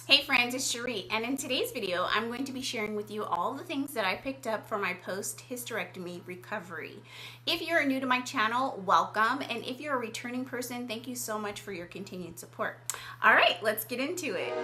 Hey friends, it's Cherie, and in today's video, I'm going to be sharing with you all the things that I picked up for my post-hysterectomy recovery. If you're new to my channel, welcome, and if you're a returning person, thank you so much for your continued support. All right, let's get into it.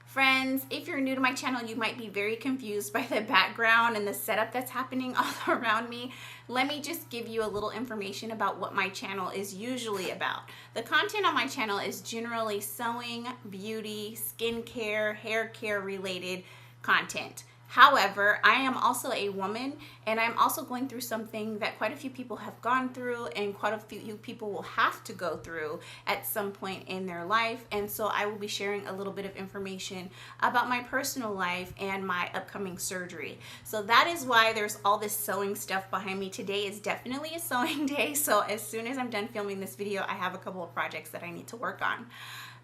Friends, if you're new to my channel, you might be very confused by the background and the setup that's happening all around me. Let me just give you a little information about what my channel is usually about. The content on my channel is generally sewing, beauty, skincare, hair care related content. However, I am also a woman, and I'm also going through something that quite a few people have gone through and quite a few people will have to go through at some point in their life. And so I will be sharing a little bit of information about my personal life and my upcoming surgery. So that is why there's all this sewing stuff behind me. Today is definitely a sewing day. So as soon as I'm done filming this video, I have a couple of projects that I need to work on.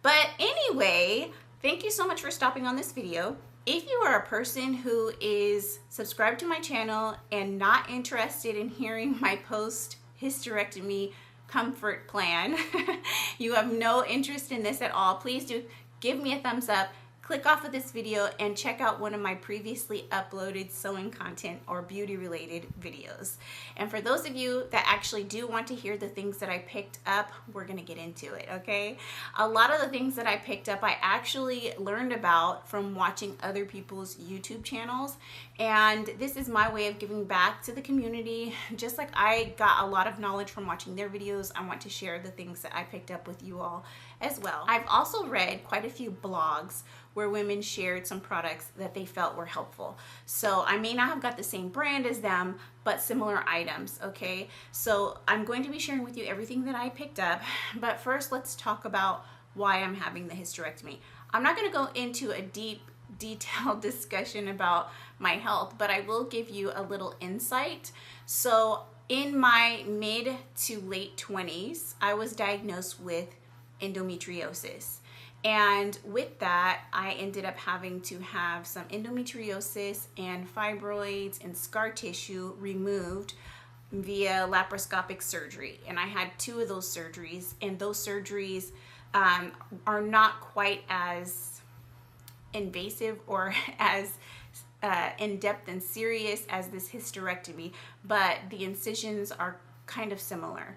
But anyway, thank you so much for stopping on this video. If you are a person who is subscribed to my channel and not interested in hearing my post-hysterectomy comfort plan, you have no interest in this at all, please do give me a thumbs up. Click off of this video and check out one of my previously uploaded sewing content or beauty related videos. And for those of you that actually do want to hear the things that I picked up, we're gonna get into it, okay? A lot of the things that I picked up, I actually learned about from watching other people's YouTube channels. And this is my way of giving back to the community. Just like I got a lot of knowledge from watching their videos, I want to share the things that I picked up with you all as well. I've also read quite a few blogs where women shared some products that they felt were helpful. So I may not have got the same brand as them, but similar items, okay? So I'm going to be sharing with you everything that I picked up, but first let's talk about why I'm having the hysterectomy. I'm not gonna go into a detailed discussion about my health, but I will give you a little insight. So in my mid to late 20s, I was diagnosed with endometriosis. And with that, I ended up having to have some endometriosis and fibroids and scar tissue removed via laparoscopic surgery. And I had 2 of those surgeries, and those surgeries are not quite as invasive or as in-depth and serious as this hysterectomy, but the incisions are kind of similar.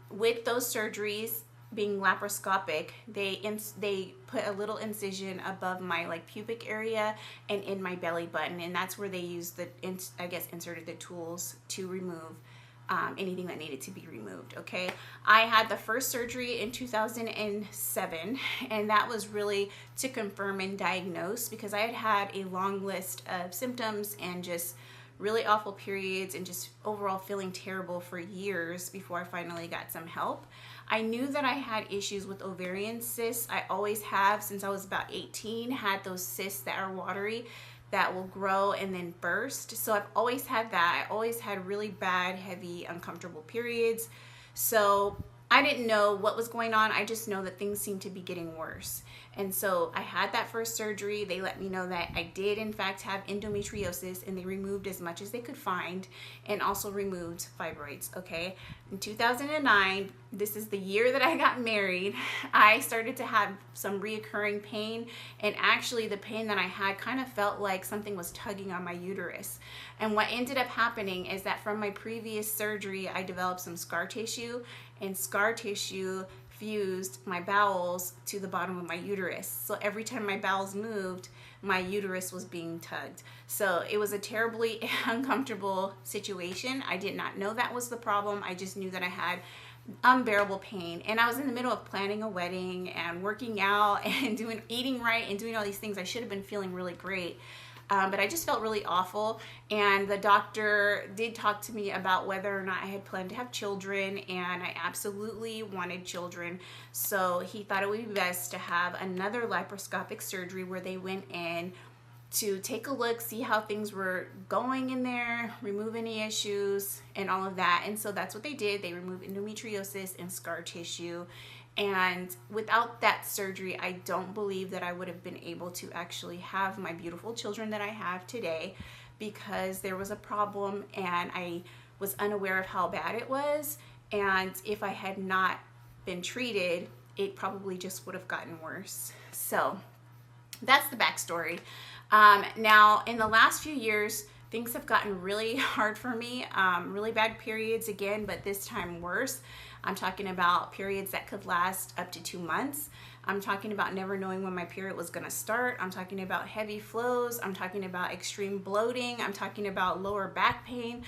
With those surgeries, being laparoscopic, they put a little incision above my pubic area and in my belly button, and that's where they used inserted the tools to remove anything that needed to be removed. Okay, I had the first surgery in 2007, and that was really to confirm and diagnose, because I had had a long list of symptoms and just really awful periods and just overall feeling terrible for years before I finally got some help. I knew that I had issues with ovarian cysts. I always have, since I was about 18, had those cysts that are watery that will grow and then burst. So I've always had that. I always had really bad, heavy, uncomfortable periods. So I didn't know what was going on. I just know that things seemed to be getting worse. And so I had that first surgery. They let me know that I did in fact have endometriosis, and they removed as much as they could find and also removed fibroids, okay? In 2009, this is the year that I got married, I started to have some reoccurring pain, and actually the pain that I had kind of felt like something was tugging on my uterus. And what ended up happening is that from my previous surgery, I developed some scar tissue, and scar tissue fused my bowels to the bottom of my uterus. So every time my bowels moved, my uterus was being tugged. So it was a terribly uncomfortable situation. I did not know that was the problem. I just knew that I had unbearable pain, and I was in the middle of planning a wedding and working out and eating right and doing all these things. I should have been feeling really great. But I just felt really awful, and the doctor did talk to me about whether or not I had planned to have children, and I absolutely wanted children. So he thought it would be best to have another laparoscopic surgery where they went in to take a look, see how things were going in there, remove any issues and all of that. And so that's what they did. They removed endometriosis and scar tissue, And without that surgery, I don't believe that I would have been able to actually have my beautiful children that I have today, because there was a problem and I was unaware of how bad it was. And if I had not been treated, it probably just would have gotten worse. So that's the backstory. Now, in the last few years, things have gotten really hard for me. Really bad periods again, but this time worse. I'm talking about periods that could last up to 2 months. I'm talking about never knowing when my period was going to start. I'm talking about heavy flows. I'm talking about extreme bloating. I'm talking about lower back pain.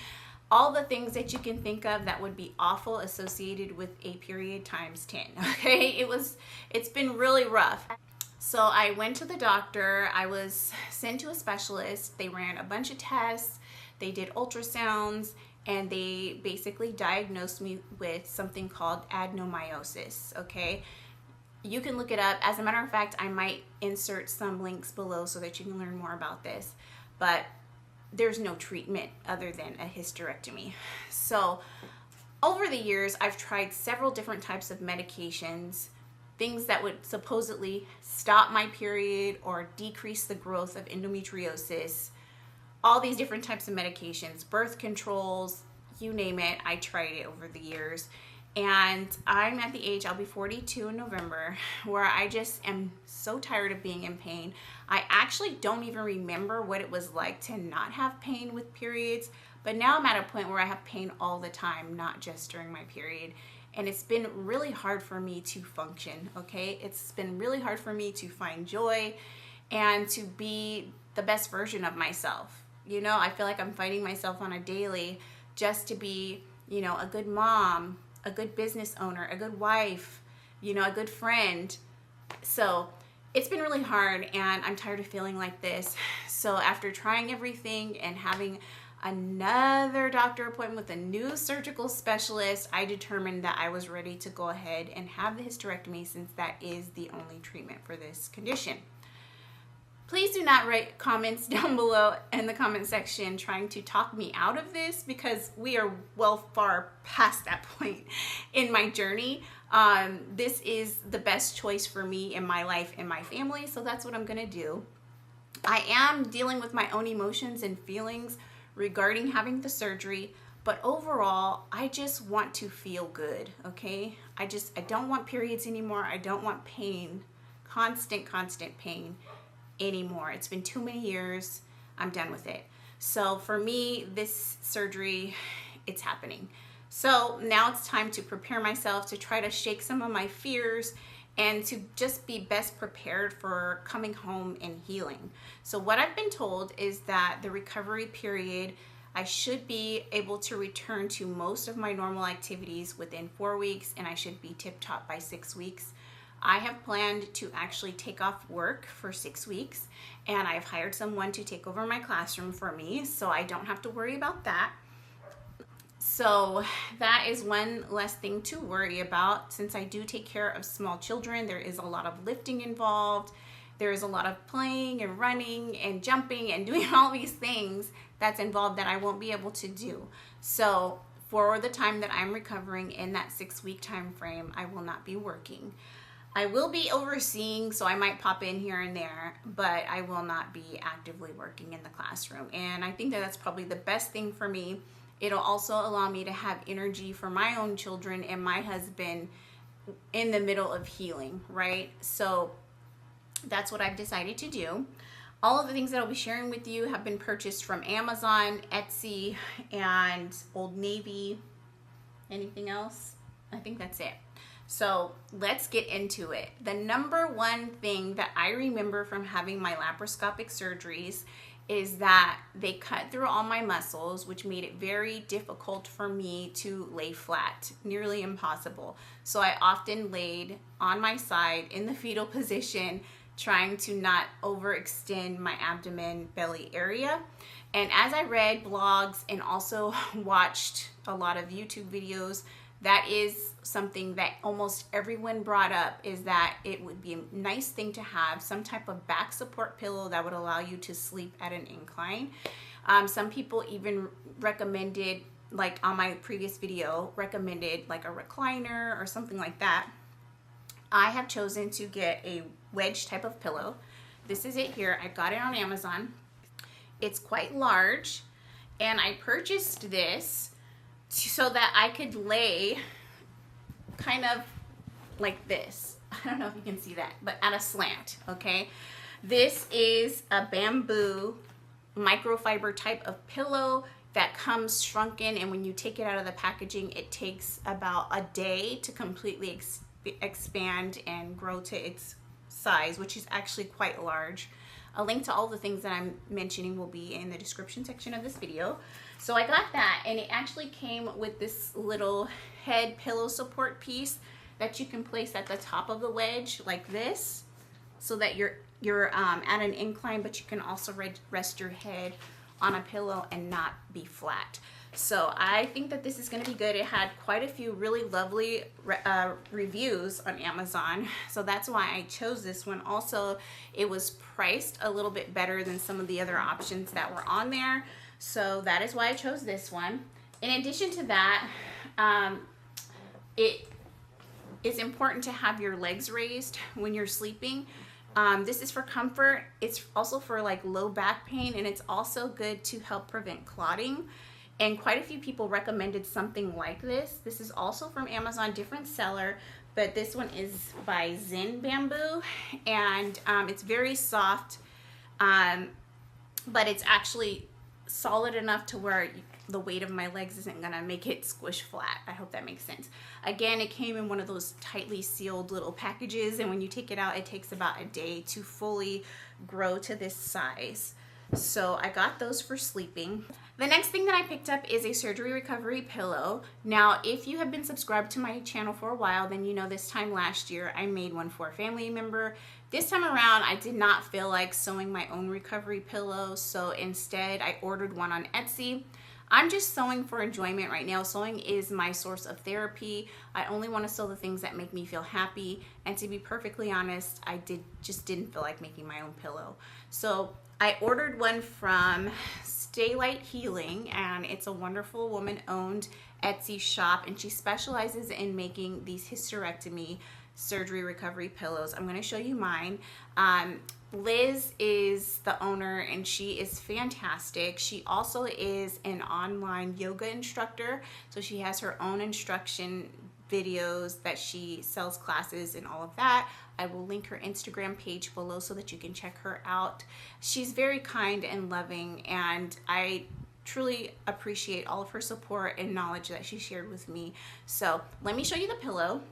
All the things that you can think of that would be awful associated with a period times 10. Okay, it's been really rough. So I went to the doctor. I was sent to a specialist. They ran a bunch of tests. They did ultrasounds, and they basically diagnosed me with something called adenomyosis. Okay, you can look it up. As a matter of fact, I might insert some links below so that you can learn more about this. But there's no treatment other than a hysterectomy. So over the years, I've tried several different types of medications, things that would supposedly stop my period or decrease the growth of endometriosis. All these different types of medications, birth controls, you name it, I tried it over the years. And I'm at the age, I'll be 42 in November, where I just am so tired of being in pain. I actually don't even remember what it was like to not have pain with periods, but now I'm at a point where I have pain all the time, not just during my period. And it's been really hard for me to function, okay? It's been really hard for me to find joy and to be the best version of myself. You know, I feel like I'm fighting myself on a daily just to be, you know, a good mom, a good business owner, a good wife, you know, a good friend. So it's been really hard, and I'm tired of feeling like this. So after trying everything and having another doctor appointment with a new surgical specialist, I determined that I was ready to go ahead and have the hysterectomy, since that is the only treatment for this condition. Please do not write comments down below in the comment section trying to talk me out of this, because we are well far past that point in my journey. This is the best choice for me in my life and my family, so that's what I'm gonna do. I am dealing with my own emotions and feelings regarding having the surgery, but overall, I just want to feel good, okay? I don't want periods anymore. I don't want pain, constant pain anymore. It's been too many years. I'm done with it. So for me, this surgery, it's happening. So now it's time to prepare myself to try to shake some of my fears and to just be best prepared for coming home and healing. So what I've been told is that the recovery period, I should be able to return to most of my normal activities within 4 weeks, and I should be tip-top by 6 weeks. I have planned to actually take off work for 6 weeks, and I've hired someone to take over my classroom for me, so I don't have to worry about that. So that is one less thing to worry about. Since I do take care of small children, there is a lot of lifting involved. There is a lot of playing and running and jumping and doing all these things that's involved that I won't be able to do. So for the time that I'm recovering in that 6-week time frame, I will not be working. I will be overseeing, so I might pop in here and there, but I will not be actively working in the classroom. And I think that that's probably the best thing for me. It'll also allow me to have energy for my own children and my husband in the middle of healing, right? So that's what I've decided to do. All of the things that I'll be sharing with you have been purchased from Amazon, Etsy, and Old Navy. Anything else? I think that's it. So let's get into it. The number one thing that I remember from having my laparoscopic surgeries is that they cut through all my muscles, which made it very difficult for me to lay flat, nearly impossible. So I often laid on my side in the fetal position, trying to not overextend my abdomen belly area. And as I read blogs and also watched a lot of YouTube videos, that is something that almost everyone brought up, is that it would be a nice thing to have some type of back support pillow that would allow you to sleep at an incline. Some people even recommended, like on my previous video, recommended like a recliner or something like that. I have chosen to get a wedge type of pillow. This is it here. I got it on Amazon. It's quite large, and I purchased this so that I could lay kind of like this. I don't know if you can see that, but at a slant, okay? This is a bamboo microfiber type of pillow that comes shrunken, and when you take it out of the packaging, it takes about a day to completely expand and grow to its size, which is actually quite large. A link to all the things that I'm mentioning will be in the description section of this video. So I got that, and it actually came with this little head pillow support piece that you can place at the top of the wedge like this, so that you're at an incline, but you can also rest your head on a pillow and not be flat. So I think that this is going to be good. It had quite a few really lovely reviews on Amazon, so that's why I chose this one. Also, it was priced a little bit better than some of the other options that were on there, so that is why I chose this one. In addition to that, it is important to have your legs raised when you're sleeping. This is for comfort. It's also for like low back pain, and it's also good to help prevent clotting. And quite a few people recommended something like this. This is also from Amazon, different seller, but this one is by Zen Bamboo, and it's very soft, but it's actually solid enough to where the weight of my legs isn't gonna make it squish flat. I hope that makes sense. Again, it came in one of those tightly sealed little packages, and when you take it out, it takes about a day to fully grow to this size. So I got those for sleeping. The next thing that I picked up is a surgery recovery pillow. Now, if you have been subscribed to my channel for a while, then you know this time last year I made one for a family member. This time around, I did not feel like sewing my own recovery pillow, so instead I ordered one on Etsy. I'm just sewing for enjoyment right now. Sewing is my source of therapy. I only want to sew the things that make me feel happy, and to be perfectly honest, I just didn't feel like making my own pillow. So I ordered one from Staylight Healing, and it's a wonderful woman-owned Etsy shop, and she specializes in making these hysterectomy surgery recovery pillows. I'm going to show you mine. Liz is the owner, and she is fantastic. She also is an online yoga instructor, so she has her own instruction videos that she sells classes and all of that. I will link her Instagram page below so that you can check her out. She's very kind and loving, and I truly appreciate all of her support and knowledge that she shared with me. So let me show you the pillow.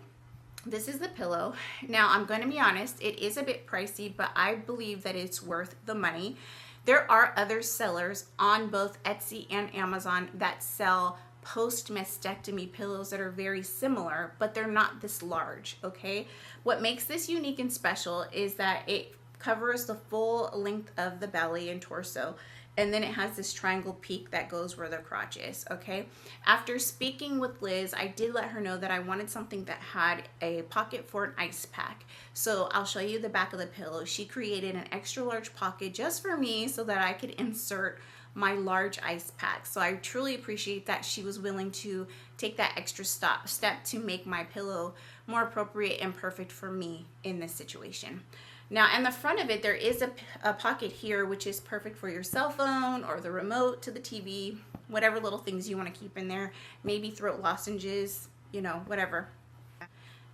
This is the pillow. Now, I'm going to be honest, it is a bit pricey, but I believe that it's worth the money. There are other sellers on both Etsy and Amazon that sell post-mastectomy pillows that are very similar, but they're not this large, okay? What makes this unique and special is that it covers the full length of the belly and torso, and then it has this triangle peak that goes where the crotch is, okay? After speaking with Liz, I did let her know that I wanted something that had a pocket for an ice pack. So I'll show you the back of the pillow. She created an extra large pocket just for me so that I could insert my large ice pack. So I truly appreciate that she was willing to take that extra step to make my pillow more appropriate and perfect for me in this situation. Now, in the front of it, there is a pocket here, which is perfect for your cell phone or the remote to the TV, whatever little things you want to keep in there, maybe throat lozenges, you know, whatever.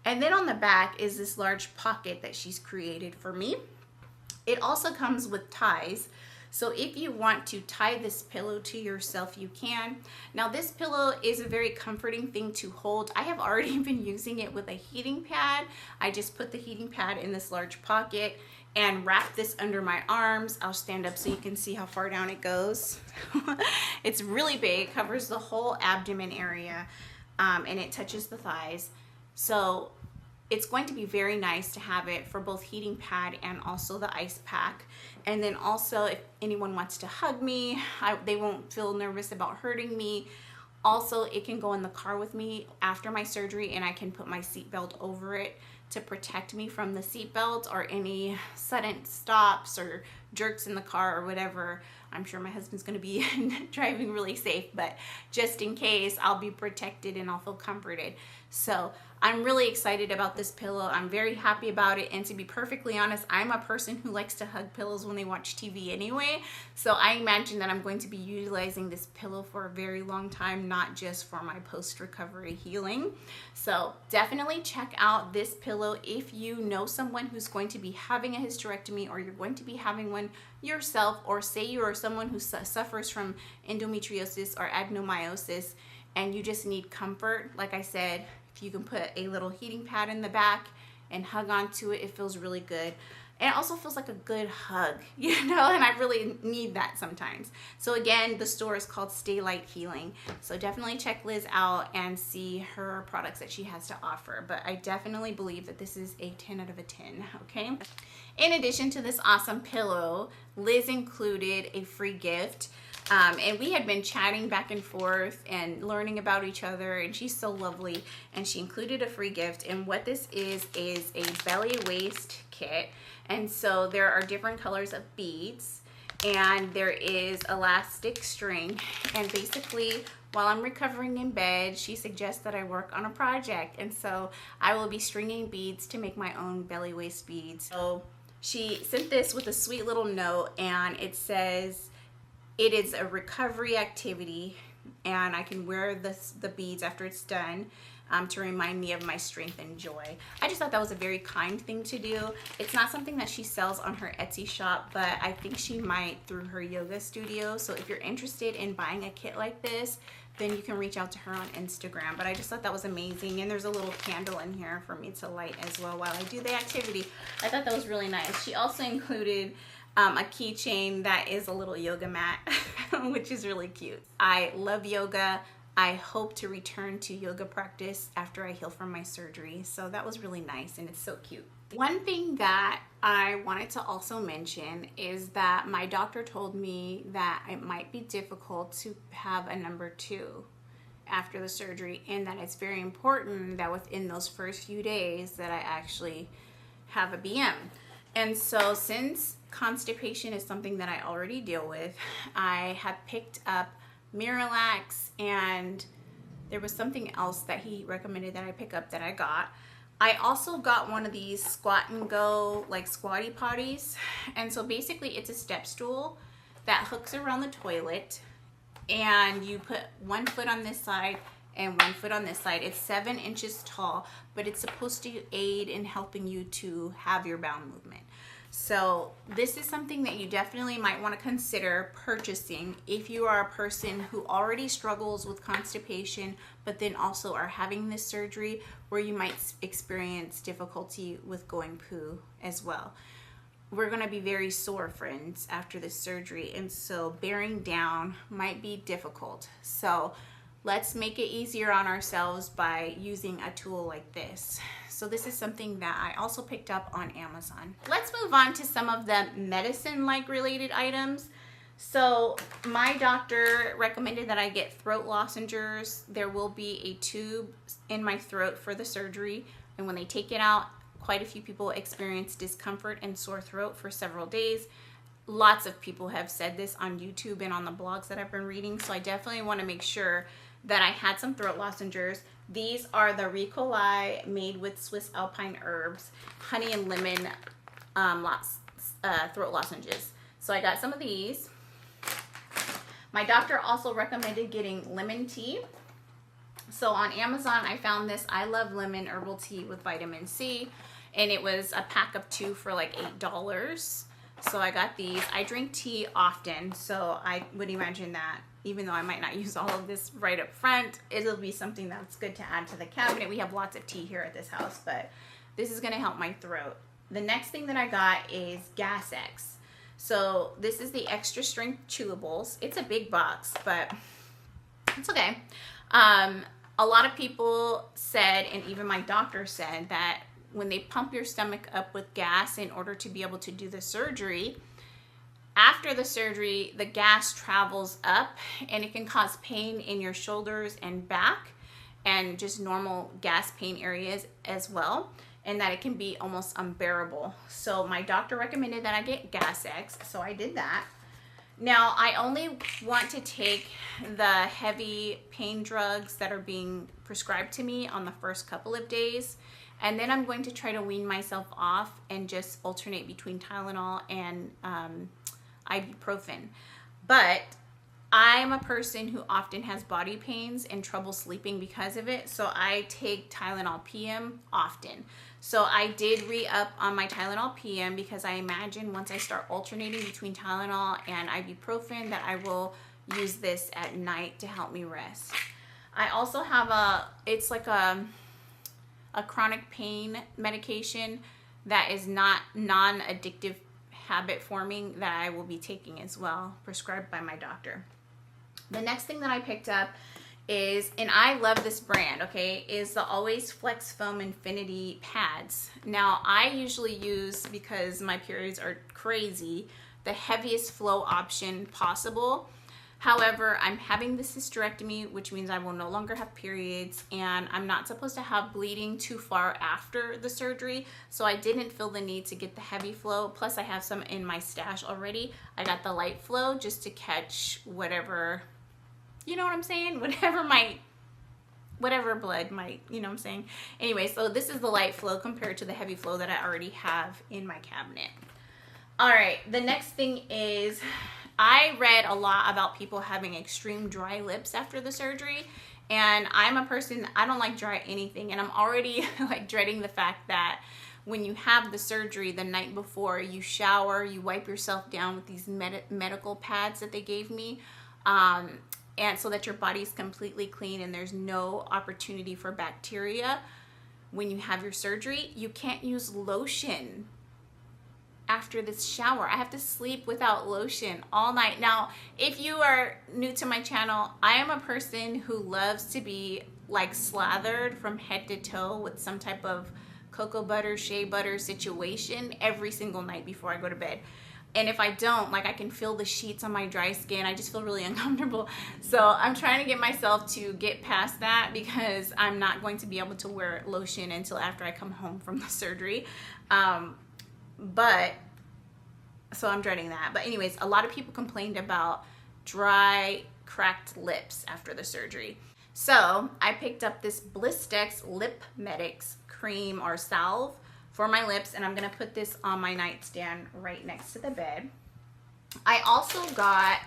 And then on the back is this large pocket that she's created for me. It also comes with ties. So if you want to tie this pillow to yourself, you can. Now, this pillow is a very comforting thing to hold. I have already been using it with a heating pad. I just put the heating pad in this large pocket and wrap this under my arms. I'll stand up so you can see how far down it goes. It's really big, covers the whole abdomen area, and it touches the thighs. So it's going to be very nice to have it for both heating pad and also the ice pack. And then also, if anyone wants to hug me, they won't feel nervous about hurting me. Also, it can go in the car with me after my surgery, and I can put my seatbelt over it to protect me from the seatbelt or any sudden stops or jerks in the car or whatever. I'm sure my husband's going to be driving really safe, but just in case, I'll be protected and I'll feel comforted. So I'm really excited about this pillow. I'm very happy about it. And to be perfectly honest, I'm a person who likes to hug pillows when they watch TV anyway. So I imagine that I'm going to be utilizing this pillow for a very long time, not just for my post-recovery healing. So definitely check out this pillow if you know someone who's going to be having a hysterectomy, or you're going to be having one yourself, or say you are someone who suffers from endometriosis or adenomyosis and you just need comfort. Like I said, if you can put a little heating pad in the back and hug onto it, it feels really good. And it also feels like a good hug, you know, and I really need that sometimes. So again, the store is called Stay Light Healing. So definitely check Liz out and see her products that she has to offer. But I definitely believe that this is a 10 out of a 10, okay? In addition to this awesome pillow, Liz included a free gift. And we had been chatting back and forth and learning about each other, and she's so lovely. And she included a free gift. And what this is a belly waist kit. And so there are different colors of beads, and there is elastic string. And basically, while I'm recovering in bed, she suggests that I work on a project. And so I will be stringing beads to make my own belly waist beads. So she sent this with a sweet little note, and it says, it is a recovery activity, and I can wear the beads after it's done to remind me of my strength and joy. I just thought that was a very kind thing to do. It's not something that she sells on her Etsy shop, but I think she might through her yoga studio. So if you're interested in buying a kit like this, then you can reach out to her on Instagram. But I just thought that was amazing. And there's a little candle in here for me to light as well while I do the activity. I thought that was really nice. She also included a keychain that is a little yoga mat, which is really cute. I love yoga. I hope to return to yoga practice after I heal from my surgery. So that was really nice, and it's so cute. One thing that I wanted to also mention is that my doctor told me that it might be difficult to have a number 2 after the surgery, and that it's very important that within those first few days that I actually have a BM. And so since constipation is something that I already deal with, I have picked up Miralax, and there was something else that he recommended that I pick up that I got. I also got one of these squat and go like squatty potties. And so basically it's a step stool that hooks around the toilet, and you put one foot on this side and one foot on this side. It's 7 inches tall, but it's supposed to aid in helping you to have your bowel movement. So this is something that you definitely might want to consider purchasing if you are a person who already struggles with constipation, but then also are having this surgery where you might experience difficulty with going poo as well. We're going to be very sore, friends, after this surgery, and so bearing down might be difficult. So let's make it easier on ourselves by using a tool like this. So this is something that I also picked up on Amazon. Let's move on to some of the medicine-like related items. So my doctor recommended that I get throat lozenges. There will be a tube in my throat for the surgery, and when they take it out, quite a few people experience discomfort and sore throat for several days. Lots of people have said this on YouTube and on the blogs that I've been reading, so I definitely want to make sure that I had some throat lozenges. These are the Ricolai made with Swiss Alpine herbs, honey and lemon throat lozenges. So I got some of these. My doctor also recommended getting lemon tea. So on Amazon, I found this I Love Lemon herbal tea with vitamin C, and it was a pack of 2 for like $8. So I got these. I drink tea often, so I would imagine that even though I might not use all of this right up front, it'll be something that's good to add to the cabinet. We have lots of tea here at this house, but this is going to help my throat. The next thing that I got is Gas X. So this is the extra strength chewables. It's a big box, but it's okay. A lot of people said, and even my doctor said, that when they pump your stomach up with gas in order to be able to do the surgery, after the surgery, the gas travels up and it can cause pain in your shoulders and back and just normal gas pain areas as well. and that it can be almost unbearable. So my doctor recommended that I get Gas X, so I did that. Now, I only want to take the heavy pain drugs that are being prescribed to me on the first couple of days, and then I'm going to try to wean myself off and just alternate between Tylenol and ibuprofen. But I'm a person who often has body pains and trouble sleeping because of it, so I take Tylenol PM often. So I did re-up on my Tylenol PM because I imagine once I start alternating between Tylenol and ibuprofen that I will use this at night to help me rest. I also have it's like a chronic pain medication that is not non-addictive habit forming that I will be taking as well, prescribed by my doctor. The next thing that I picked up is, and I love this brand, okay, is the Always Flex Foam Infinity pads. Now, I usually use, because my periods are crazy, the heaviest flow option possible. However, I'm having this hysterectomy, which means I will no longer have periods, and I'm not supposed to have bleeding too far after the surgery, so I didn't feel the need to get the heavy flow. Plus, I have some in my stash already. I got the light flow just to catch whatever, you know what I'm saying? Whatever blood might, you know what I'm saying? Anyway, so this is the light flow compared to the heavy flow that I already have in my cabinet. All right, the next thing is, I read a lot about people having extreme dry lips after the surgery, and I'm a person, I don't like dry anything, and I'm already like dreading the fact that when you have the surgery the night before, you shower, you wipe yourself down with these medical pads that they gave me, and so that your body's completely clean and there's no opportunity for bacteria. When you have your surgery, you can't use lotion after this shower. I have to sleep without lotion all night. Now, if you are new to my channel, I am a person who loves to be like slathered from head to toe with some type of cocoa butter, shea butter situation every single night before I go to bed. And if I don't, like, I can feel the sheets on my dry skin. I just feel really uncomfortable. So I'm trying to get myself to get past that because I'm not going to be able to wear lotion until after I come home from the surgery. So I'm dreading that. But anyways, a lot of people complained about dry, cracked lips after the surgery. So I picked up this Blistex Lip Medics cream or salve for my lips, and I'm gonna put this on my nightstand right next to the bed. I also got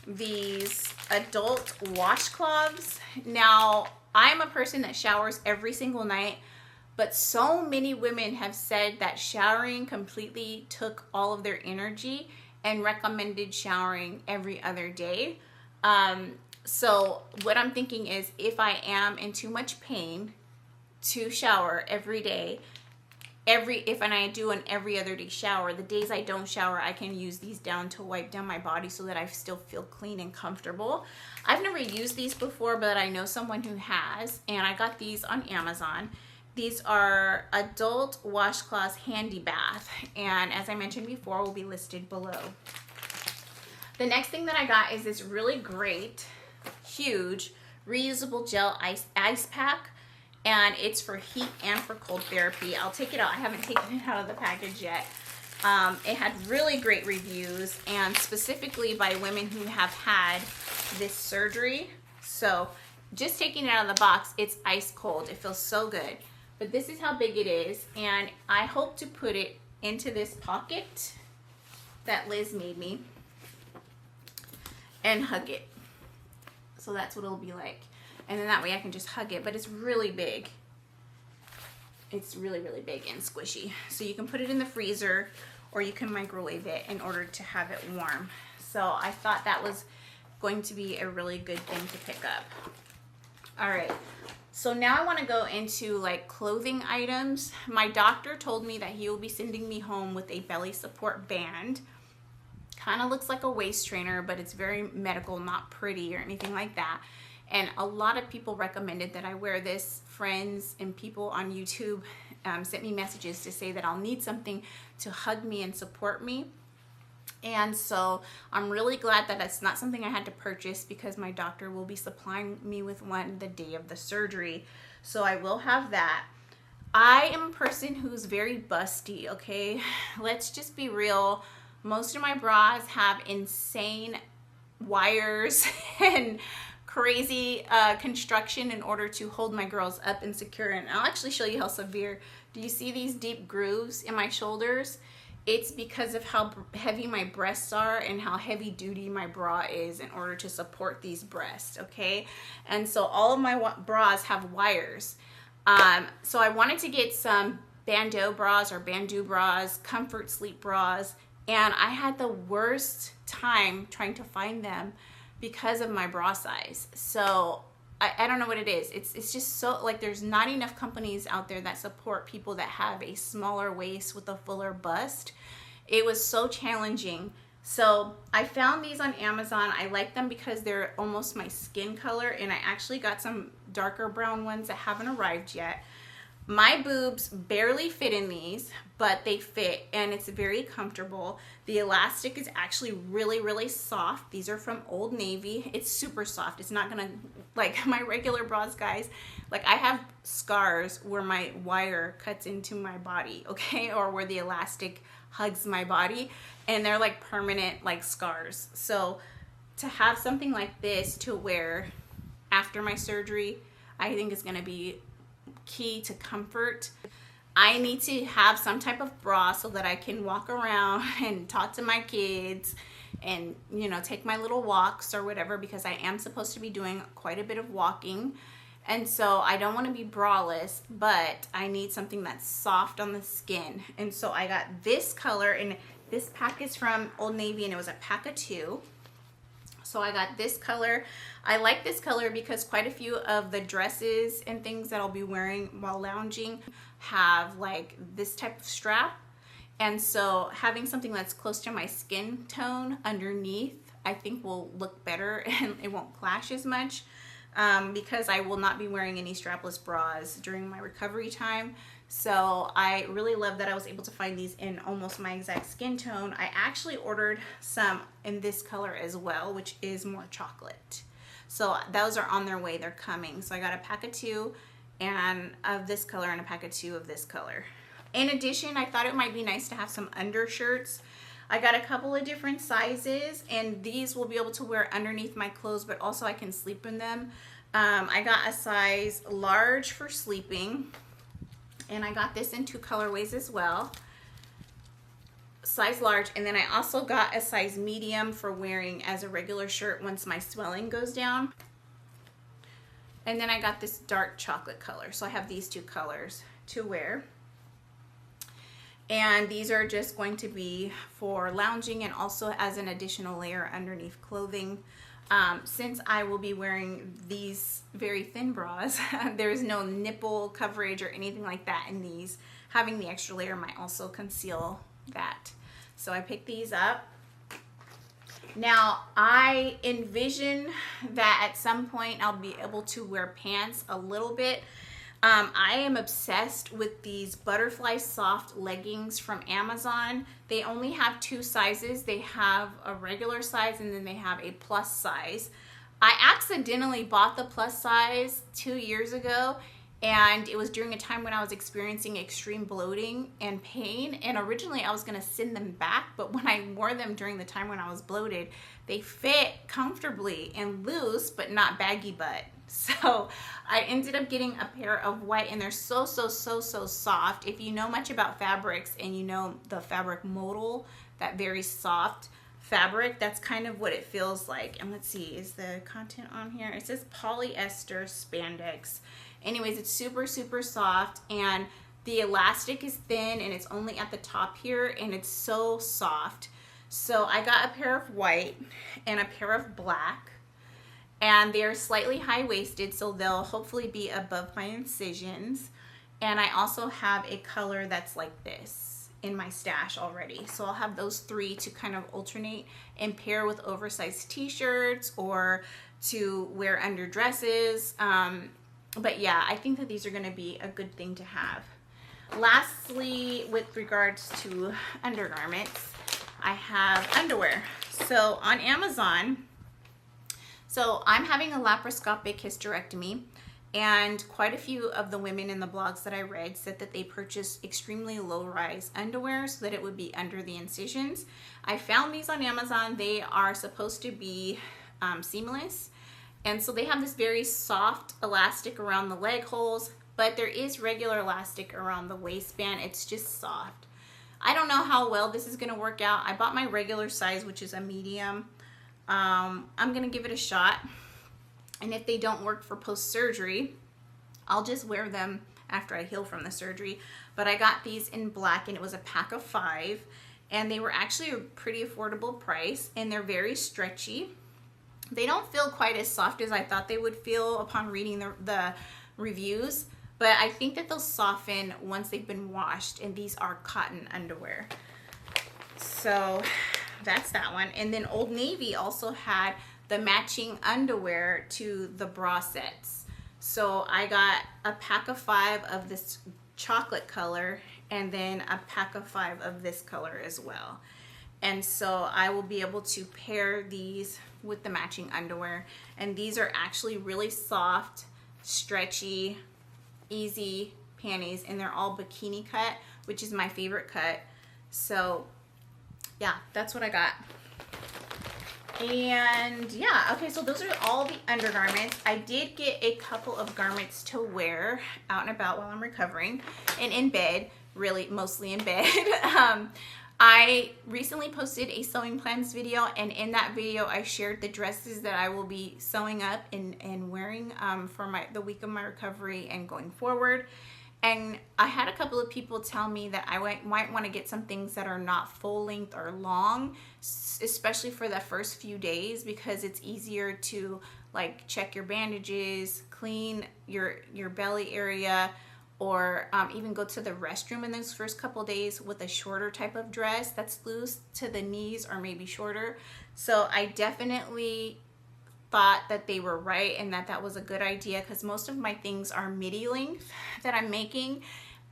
these adult washcloths. Now, I'm a person that showers every single night, but so many women have said that showering completely took all of their energy and recommended showering every other day. So what I'm thinking is, if I am in too much pain to shower every day, if I do an every other day shower, the days I don't shower, I can use these down to wipe down my body so that I still feel clean and comfortable. I've never used these before, but I know someone who has, and I got these on Amazon. These are adult washcloths handy bath, and as I mentioned before, will be listed below. The next thing that I got is this really great, huge, reusable gel ice pack. And it's for heat and for cold therapy. I'll take it out. I haven't taken it out of the package yet. It had really great reviews, and specifically by women who have had this surgery. So just taking it out of the box, it's ice cold. It feels so good. But this is how big it is, and I hope to put it into this pocket that Liz made me and hug it. So that's what it'll be like. And then that way I can just hug it, but it's really big. It's really, really big and squishy. So you can put it in the freezer or you can microwave it in order to have it warm. So I thought that was going to be a really good thing to pick up. All right, so now I want to go into like clothing items. My doctor told me that he will be sending me home with a belly support band. Kind of looks like a waist trainer, but it's very medical, not pretty or anything like that. And a lot of people recommended that I wear this. Friends and people on YouTube sent me messages to say that I'll need something to hug me and support me. And so I'm really glad that it's not something I had to purchase, because my doctor will be supplying me with one the day of the surgery. So I will have that. I am a person who's very busty, okay? Let's just be real. Most of my bras have insane wires and crazy construction in order to hold my girls up and secure. And I'll actually show you how severe. Do you see these deep grooves in my shoulders? It's because of how heavy my breasts are and how heavy duty my bra is in order to support these breasts, okay? And so all of my bras have wires. So I wanted to get some bandeau bras or bandeau bras, comfort sleep bras, and I had the worst time trying to find them because of my bra size. So I don't know what it is. It's just so, like, there's not enough companies out there that support people that have a smaller waist with a fuller bust. It was so challenging. So I found these on Amazon. I like them because they're almost my skin color, and I actually got some darker brown ones that haven't arrived yet. My boobs barely fit in these, but they fit and it's very comfortable. The elastic is actually really, really soft. These are from Old Navy. It's super soft. It's not gonna, like my regular bras, guys, like I have scars where my wire cuts into my body, okay? Or where the elastic hugs my body, and they're like permanent, like scars. So to have something like this to wear after my surgery, I think is gonna be key to comfort. I need to have some type of bra so that I can walk around and talk to my kids and, you know, take my little walks or whatever, because I am supposed to be doing quite a bit of walking. And so I don't want to be braless, but I need something that's soft on the skin. And so I got this color, and this pack is from Old Navy, and it was a pack of 2. So I got this color. I like this color because quite a few of the dresses and things that I'll be wearing while lounging have like this type of strap. And so having something that's close to my skin tone underneath, I think will look better and it won't clash as much, because I will not be wearing any strapless bras during my recovery time. So I really love that I was able to find these in almost my exact skin tone. I actually ordered some in this color as well, which is more chocolate. So those are on their way, they're coming. So I got a pack of 2 and of this color and a pack of 2 of this color. In addition, I thought it might be nice to have some undershirts. I got a couple of different sizes, and these will be able to wear underneath my clothes, but also I can sleep in them. I got a size large for sleeping, and I got this in 2 colorways as well, size large. And then I also got a size medium for wearing as a regular shirt once my swelling goes down. And then I got this dark chocolate color, so I have these 2 colors to wear. And these are just going to be for lounging and also as an additional layer underneath clothing. Since I will be wearing these very thin bras, there's no nipple coverage or anything like that in these. Having the extra layer might also conceal that. So I picked these up. Now I envision that at some point I'll be able to wear pants a little bit. I am obsessed with these butterfly soft leggings from Amazon. They only have 2 sizes. They have a regular size and then they have a plus size. I accidentally bought the plus size 2 years ago, and it was during a time when I was experiencing extreme bloating and pain, and originally I was going to send them back, but when I wore them during the time when I was bloated, they fit comfortably and loose but not baggy butt. So I ended up getting a pair of white, and they're so soft. If you know much about fabrics and you know the fabric modal, that very soft fabric, that's kind of what it feels like. And let's see, is the content on here? It says polyester spandex. Anyways, it's super soft, and the elastic is thin and it's only at the top here, and it's so soft. So I got a pair of white and a pair of black, and they're slightly high-waisted, so they'll hopefully be above my incisions. And I also have a color that's like this in my stash already. So I'll have those 3 to kind of alternate and pair with oversized t-shirts or to wear under dresses. But yeah, I think that these are gonna be a good thing to have. Lastly, with regards to undergarments, I have underwear. So on Amazon, so I'm having a laparoscopic hysterectomy, And quite a few of the women in the blogs that I read said that they purchased extremely low-rise underwear so that it would be under the incisions. I found these on Amazon. They are supposed to be seamless. And so they have this very soft elastic around the leg holes, but there is regular elastic around the waistband. It's just soft. I don't know how well this is gonna work out. I bought my regular size, which is a medium. I'm gonna give it a shot. And if they don't work for post-surgery, I'll just wear them after I heal from the surgery. But I got these in black, and it was a pack of 5. And they were actually a pretty affordable price, and they're very stretchy. They don't feel quite as soft as I thought they would feel upon reading the reviews, but I think that they'll soften once they've been washed, and these are cotton underwear. So that's that one. And then Old Navy also had the matching underwear to the bra sets. So I got a pack of 5 of this chocolate color, and then a pack of 5 of this color as well. And so I will be able to pair these with the matching underwear. And these are actually really soft, stretchy, easy panties, and they're all bikini cut, which is my favorite cut. So yeah, that's what I got. And yeah, okay, so those are all the undergarments. I did get a couple of garments to wear out and about while I'm recovering and in bed, really mostly in bed. I recently posted a sewing plans video, and in that video I shared the dresses that I will be sewing up and wearing for the week of my recovery and going forward. And I had a couple of people tell me that I might want to get some things that are not full length or long, especially for the first few days, because it's easier to like check your bandages, clean your belly area, or even go to the restroom in those first couple days with a shorter type of dress that's loose to the knees or maybe shorter. So I definitely thought that they were right and that was a good idea, because most of my things are midi length that I'm making,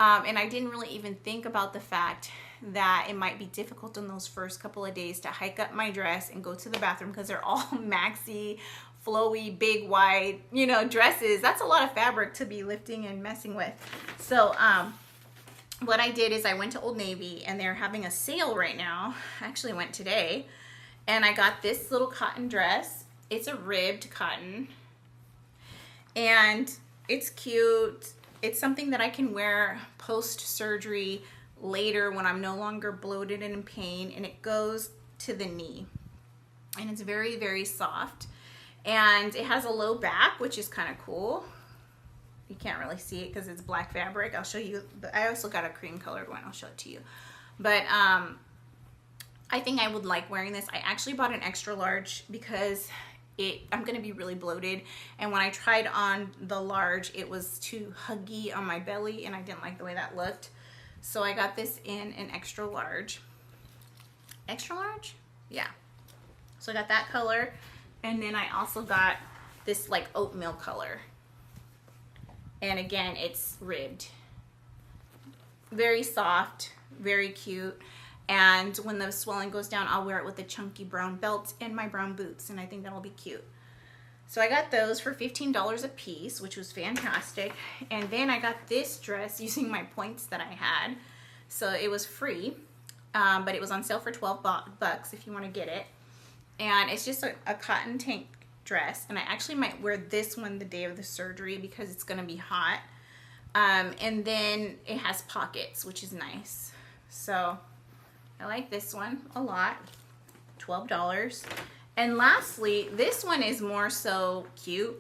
and I didn't really even think about the fact that it might be difficult in those first couple of days to hike up my dress and go to the bathroom, because they're all maxi, flowy, big, wide, you know, dresses. That's a lot of fabric to be lifting and messing with. So what I did is I went to Old Navy, and they're having a sale right now. I actually went today, and I got this little cotton dress. It's a ribbed cotton, and it's cute. It's something that I can wear post-surgery later when I'm no longer bloated and in pain, and it goes to the knee, and it's very, very soft, and it has a low back, which is kind of cool. You can't really see it because it's black fabric. I'll show you. I also got a cream colored one. I'll show it to you. But I think I would like wearing this. I actually bought an extra large because I'm gonna be really bloated, and when I tried on the large, it was too huggy on my belly, and I didn't like the way that looked. So I got this in an extra large. Extra large? Yeah. So I got that color, and then I also got this like oatmeal color. And again, it's ribbed. Very soft, very cute. And when the swelling goes down, I'll wear it with a chunky brown belt and my brown boots, and I think that'll be cute. So I got those for $15 a piece, which was fantastic. And then I got this dress using my points that I had. So it was free, but it was on sale for 12 bucks if you want to get it. And it's just a cotton tank dress, and I actually might wear this one the day of the surgery because it's going to be hot. And then it has pockets, which is nice. So I like this one a lot. $12. And lastly, this one is more so cute.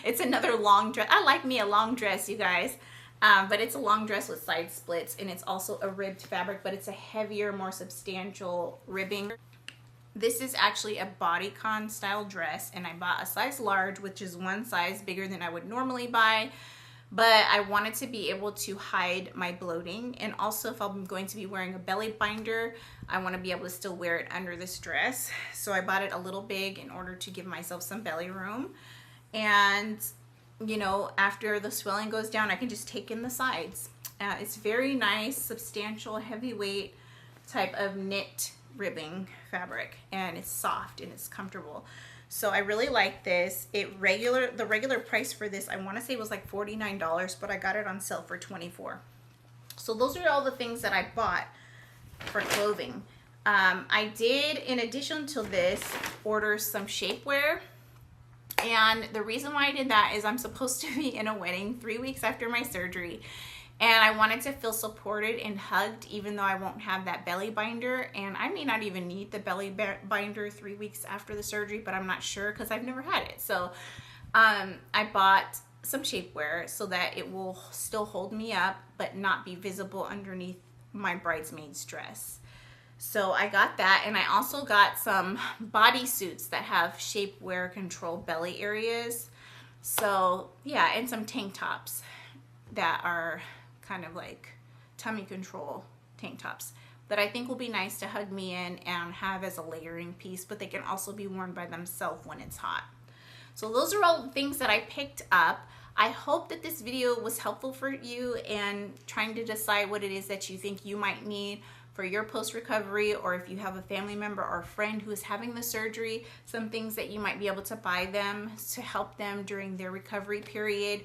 It's another long dress. I like me a long dress, you guys. But it's a long dress with side splits, and it's also a ribbed fabric, but it's a heavier, more substantial ribbing. This is actually a bodycon style dress, and I bought a size large, which is one size bigger than I would normally buy. But I wanted to be able to hide my bloating, and also if I'm going to be wearing a belly binder, I want to be able to still wear it under this dress. So I bought it a little big in order to give myself some belly room. And you know, after the swelling goes down, I can just take in the sides. It's very nice, substantial, heavyweight type of knit ribbing fabric, and it's soft and it's comfortable. So I really like this. The regular price for this, I want to say, was like $49, but I got it on sale for $24. So those are all the things that I bought for clothing. I did, in addition to this, order some shapewear. And the reason why I did that is I'm supposed to be in a wedding 3 weeks after my surgery. And I wanted to feel supported and hugged, even though I won't have that belly binder. And I may not even need the belly binder 3 weeks after the surgery, but I'm not sure because I've never had it. So I bought some shapewear so that it will still hold me up, but not be visible underneath my bridesmaid's dress. So I got that, and I also got some bodysuits that have shapewear control belly areas. So yeah, and some tank tops that are kind of like tummy control tank tops that I think will be nice to hug me in and have as a layering piece, but they can also be worn by themselves when it's hot. So those are all the things that I picked up. I hope that this video was helpful for you and trying to decide what it is that you think you might need for your post-recovery, or if you have a family member or a friend who is having the surgery, some things that you might be able to buy them to help them during their recovery period.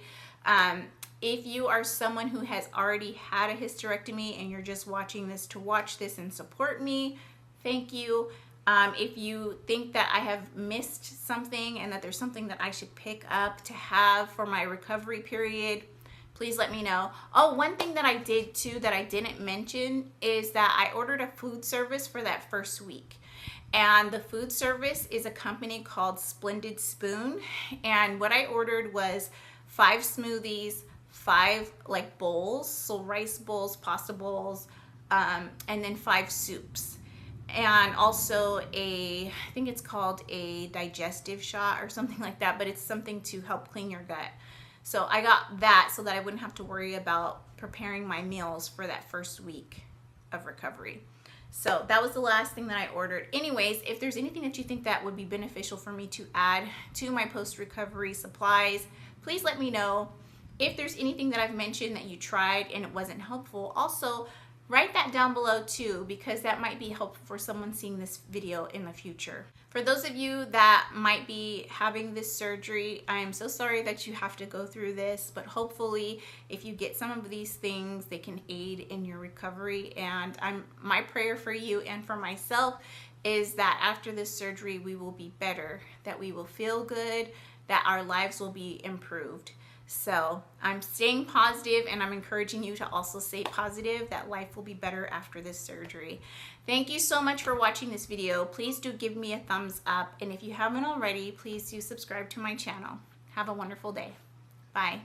If you are someone who has already had a hysterectomy and you're just watching this to watch this and support me, thank you. If you think that I have missed something and that there's something that I should pick up to have for my recovery period, please let me know. Oh, one thing that I did too that I didn't mention is that I ordered a food service for that first week. And the food service is a company called Splendid Spoon. And what I ordered was 5 smoothies, 5 like bowls, so rice bowls, pasta bowls, and then 5 soups. And also I think it's called a digestive shot or something like that, but it's something to help clean your gut. So I got that so that I wouldn't have to worry about preparing my meals for that first week of recovery. So that was the last thing that I ordered. Anyways, if there's anything that you think that would be beneficial for me to add to my post-recovery supplies, please let me know. If there's anything that I've mentioned that you tried and it wasn't helpful, also write that down below too, because that might be helpful for someone seeing this video in the future. For those of you that might be having this surgery, I am so sorry that you have to go through this, but hopefully if you get some of these things, they can aid in your recovery. And my prayer for you and for myself is that after this surgery, we will be better, that we will feel good, that our lives will be improved. So I'm staying positive, and I'm encouraging you to also stay positive that life will be better after this surgery. Thank you so much for watching this video. Please do give me a thumbs up, and if you haven't already, please do subscribe to my channel. Have a wonderful day. Bye.